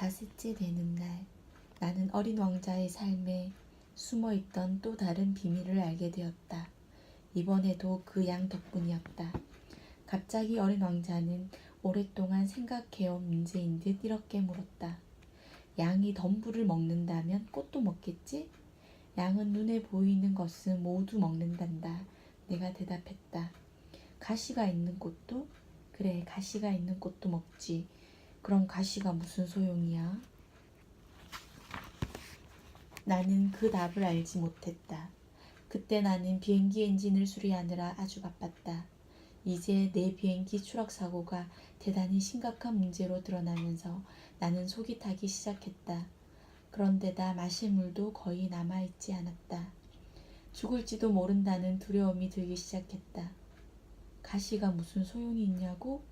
5째 되는 날, 나는 어린 왕자의 삶에 숨어있던 또 다른 비밀을 알게 되었다. 이번에도 그 양 덕분이었다. 갑자기 어린 왕자는 오랫동안 생각해온 문제인 듯 이렇게 물었다. 양이 덤불을 먹는다면 꽃도 먹겠지? 양은 눈에 보이는 것은 모두 먹는단다. 내가 대답했다. 가시가 있는 꽃도? 그래, 가시가 있는 꽃도 먹지. 그럼 가시가 무슨 소용이야? 나는 그 답을 알지 못했다. 그때 나는 비행기 엔진을 수리하느라 아주 바빴다. 이제 내 비행기 추락 사고가 대단히 심각한 문제로 드러나면서 나는 속이 타기 시작했다. 그런데다 마실 물도 거의 남아있지 않았다. 죽을지도 모른다는 두려움이 들기 시작했다. 가시가 무슨 소용이 있냐고?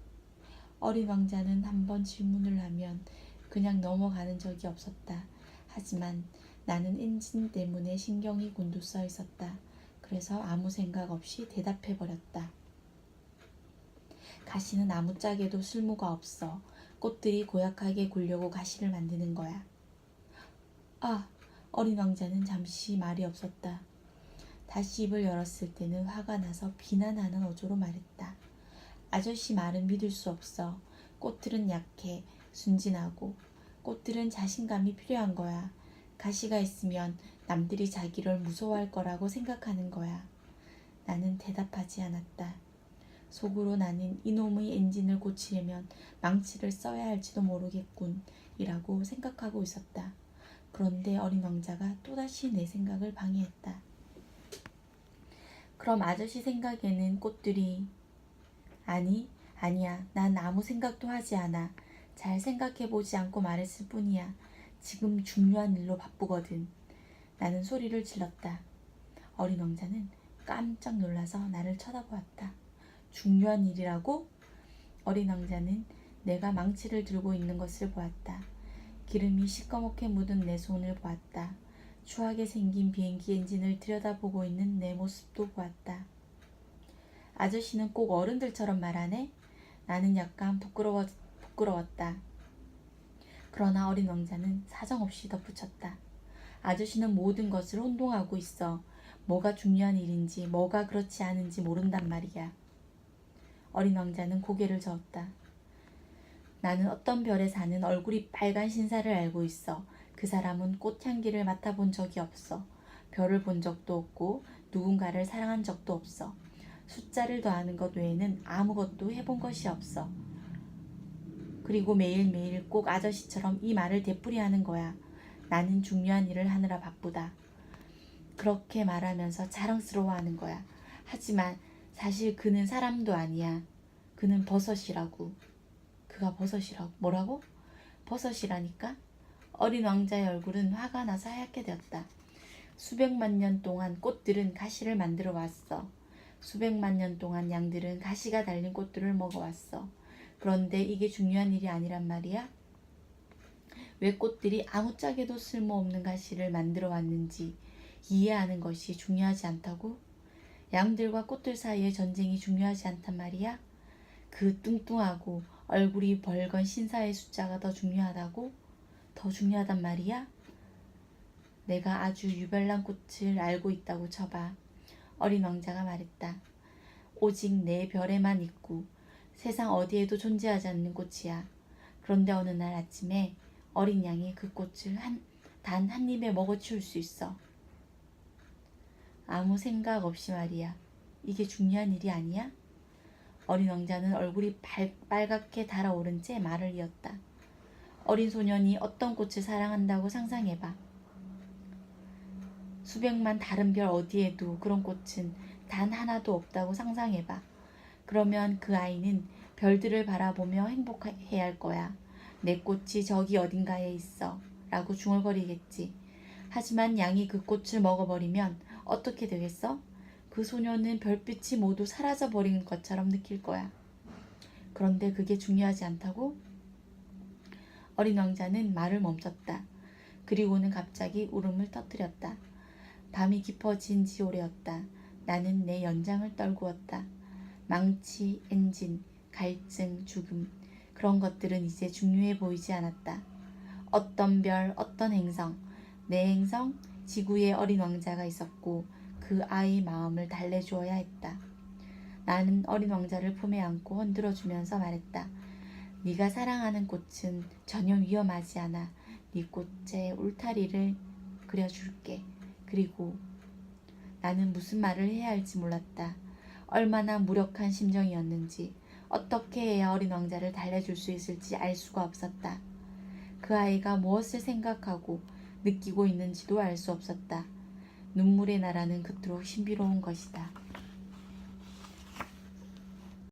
어린 왕자는 한번 질문을 하면 그냥 넘어가는 적이 없었다. 하지만 나는 엔진 때문에 신경이 곤두서 있었다. 그래서 아무 생각 없이 대답해버렸다. 가시는 아무짝에도 쓸모가 없어. 꽃들이 고약하게 굴려고 가시를 만드는 거야. 아! 어린 왕자는 잠시 말이 없었다. 다시 입을 열었을 때는 화가 나서 비난하는 어조로 말했다. 아저씨 말은 믿을 수 없어. 꽃들은 약해, 순진하고. 꽃들은 자신감이 필요한 거야. 가시가 있으면 남들이 자기를 무서워할 거라고 생각하는 거야. 나는 대답하지 않았다. 속으로 나는 이놈의 엔진을 고치려면 망치를 써야 할지도 모르겠군 이라고 생각하고 있었다. 그런데 어린 왕자가 또다시 내 생각을 방해했다. 그럼 아저씨 생각에는 꽃들이... 아니야. 난 아무 생각도 하지 않아. 잘 생각해보지 않고 말했을 뿐이야. 지금 중요한 일로 바쁘거든. 나는 소리를 질렀다. 어린 왕자는 깜짝 놀라서 나를 쳐다보았다. 중요한 일이라고? 어린 왕자는 내가 망치를 들고 있는 것을 보았다. 기름이 시꺼멓게 묻은 내 손을 보았다. 추하게 생긴 비행기 엔진을 들여다보고 있는 내 모습도 보았다. 아저씨는 꼭 어른들처럼 말하네? 나는 약간 부끄러웠다. 그러나 어린 왕자는 사정없이 덧붙였다. 아저씨는 모든 것을 혼동하고 있어. 뭐가 중요한 일인지 뭐가 그렇지 않은지 모른단 말이야. 어린 왕자는 고개를 저었다. 나는 어떤 별에 사는 얼굴이 빨간 신사를 알고 있어. 그 사람은 꽃향기를 맡아본 적이 없어. 별을 본 적도 없고 누군가를 사랑한 적도 없어. 숫자를 더하는 것 외에는 아무것도 해본 것이 없어. 그리고 매일매일 꼭 아저씨처럼 이 말을 되풀이하는 거야. 나는 중요한 일을 하느라 바쁘다. 그렇게 말하면서 자랑스러워하는 거야. 하지만 사실 그는 사람도 아니야. 그는 버섯이라고. 그가 버섯이라고? 뭐라고? 버섯이라니까? 어린 왕자의 얼굴은 화가 나서 하얗게 되었다. 수백만 년 동안 꽃들은 가시를 만들어 왔어. 수백만 년 동안 양들은 가시가 달린 꽃들을 먹어왔어. 그런데 이게 중요한 일이 아니란 말이야? 왜 꽃들이 아무짝에도 쓸모없는 가시를 만들어 왔는지 이해하는 것이 중요하지 않다고? 양들과 꽃들 사이의 전쟁이 중요하지 않단 말이야? 그 뚱뚱하고 얼굴이 벌건 신사의 숫자가 더 중요하다고? 더 중요하단 말이야? 내가 아주 유별난 꽃을 알고 있다고 쳐봐. 어린 왕자가 말했다. 오직 내 별에만 있고 세상 어디에도 존재하지 않는 꽃이야. 그런데 어느 날 아침에 어린 양이 그 꽃을 단 한 입에 먹어치울 수 있어. 아무 생각 없이 말이야. 이게 중요한 일이 아니야? 어린 왕자는 얼굴이 빨갛게 달아오른 채 말을 이었다. 어린 소년이 어떤 꽃을 사랑한다고 상상해봐. 수백만 다른 별 어디에도 그런 꽃은 단 하나도 없다고 상상해봐. 그러면 그 아이는 별들을 바라보며 행복해야 할 거야. 내 꽃이 저기 어딘가에 있어 라고 중얼거리겠지. 하지만 양이 그 꽃을 먹어버리면 어떻게 되겠어? 그 소녀는 별빛이 모두 사라져버린 것처럼 느낄 거야. 그런데 그게 중요하지 않다고? 어린 왕자는 말을 멈췄다. 그리고는 갑자기 울음을 터뜨렸다. 밤이 깊어진 지 오래였다. 나는 내 연장을 떨구었다. 망치, 엔진, 갈증, 죽음 그런 것들은 이제 중요해 보이지 않았다. 어떤 별, 어떤 행성, 내 행성, 지구의 어린 왕자가 있었고 그 아이의 마음을 달래주어야 했다. 나는 어린 왕자를 품에 안고 흔들어주면서 말했다. 네가 사랑하는 꽃은 전혀 위험하지 않아. 네 꽃의 울타리를 그려줄게. 그리고 나는 무슨 말을 해야 할지 몰랐다. 얼마나 무력한 심정이었는지, 어떻게 해야 어린 왕자를 달래줄 수 있을지 알 수가 없었다. 그 아이가 무엇을 생각하고 느끼고 있는지도 알 수 없었다. 눈물의 나라는 그토록 신비로운 것이다.